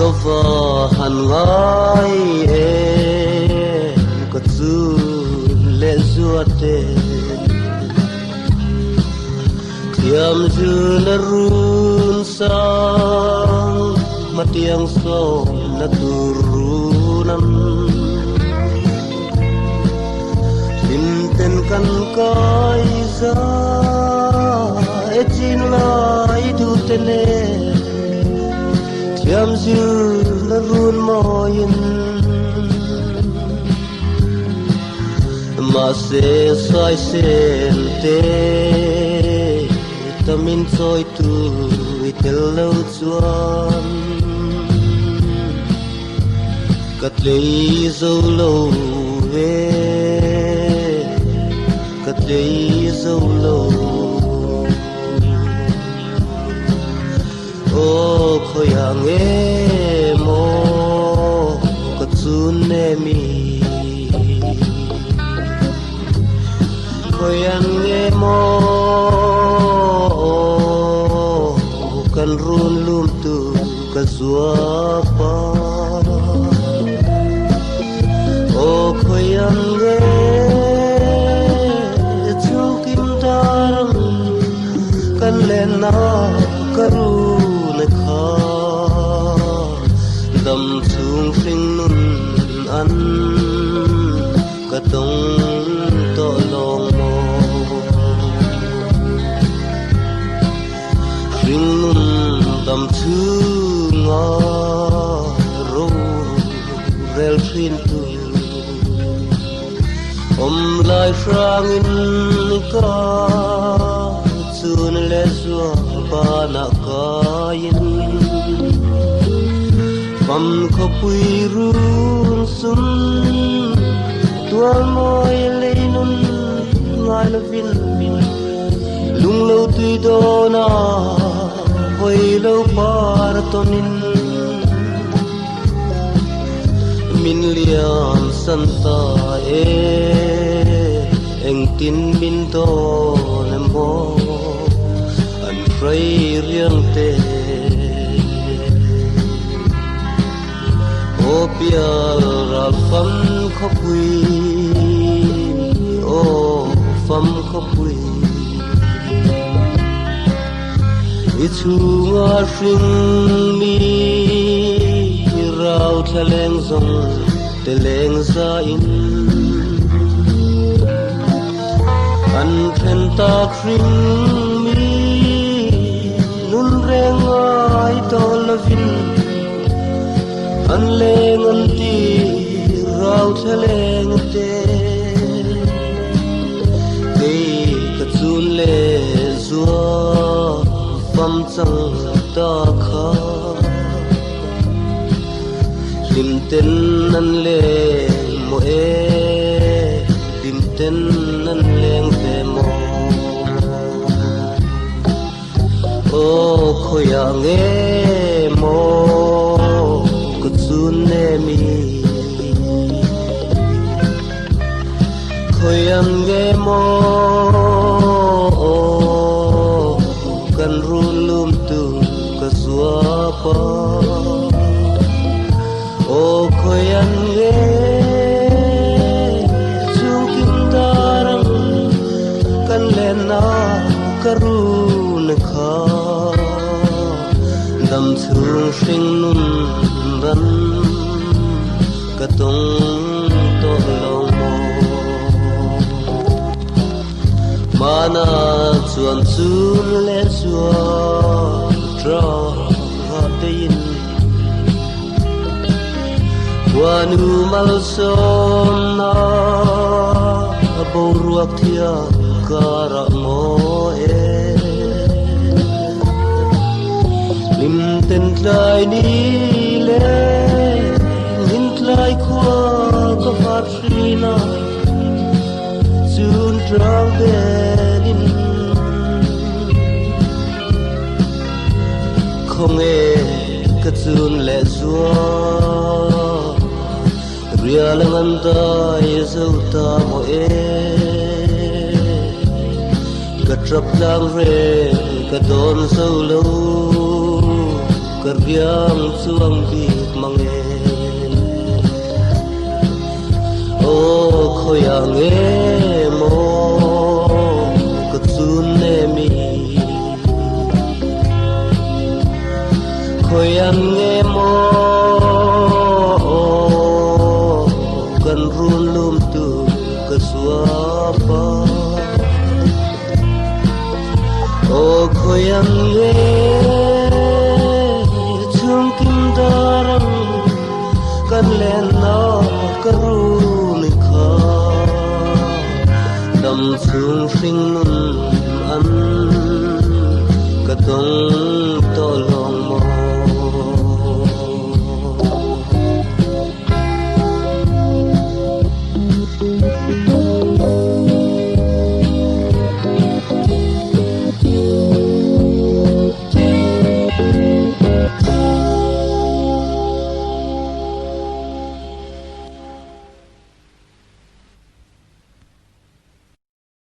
lova han ngai em có zu lệ zua te tiam zu na run sang matiang so na turunam limten kan kai za echin lai du tene tiam zu na run moyin ma se sai sen te tamin soi tu tel lâu chuan cắt lấy dâu lâu về cắt lấy dâu lâu ô khơi hàng em ô cắt sun em khơi hàng em ô kan run lum tu ka zuapa o khoyam ge chu kim taram kan lena karu ne kha dam chung sing nun an ka tong to long mo ring nun dam chu nga ro rel phin tu lai frang in ka chun le zua ba na ka yin pam kho pui run sun tual moi le nun ngai la vin lung lâu tùy đô na hồi lâu par tonin min liam san ta anh tin min to nem mo an frei riang te o pia ra pham khóc quy o pham khóc quy Ichunga ring mi rau thaleng zong teleng za in an phen ta ring mi nun reng ai to lavin an leng an ti rau thaleng te ke kachun le zua pam chang ta kha lim ten nan le mo lim ten nan leng ve mo o khoya nge mo ku chun ne mi khoya nge mo kan rulum tu ka zuapa o khoyan ge chung kim darang kan lena karun kha dam chung sing nun ran ka tong to long mo mana chuan chun le zua tra ha tein wanu mal som na bo ruak thia kara mo lim ten tlai ni le lim tlai khwa ka fa trina chun trang benin không nghe cái chun lệ zua ria lang an tai zau ta mo ka trap lang re ka don zau lo กระเรียงสวงบีกมังเอโอ้ขยังเอโมกระซุนเนมีขยังเอโมกันรุนลุมตุกระสวปาโอ้ขยังเอชุมกิมดารังกันเล่นนากรูนิคาดำสูงฟิงมุนอันกระตง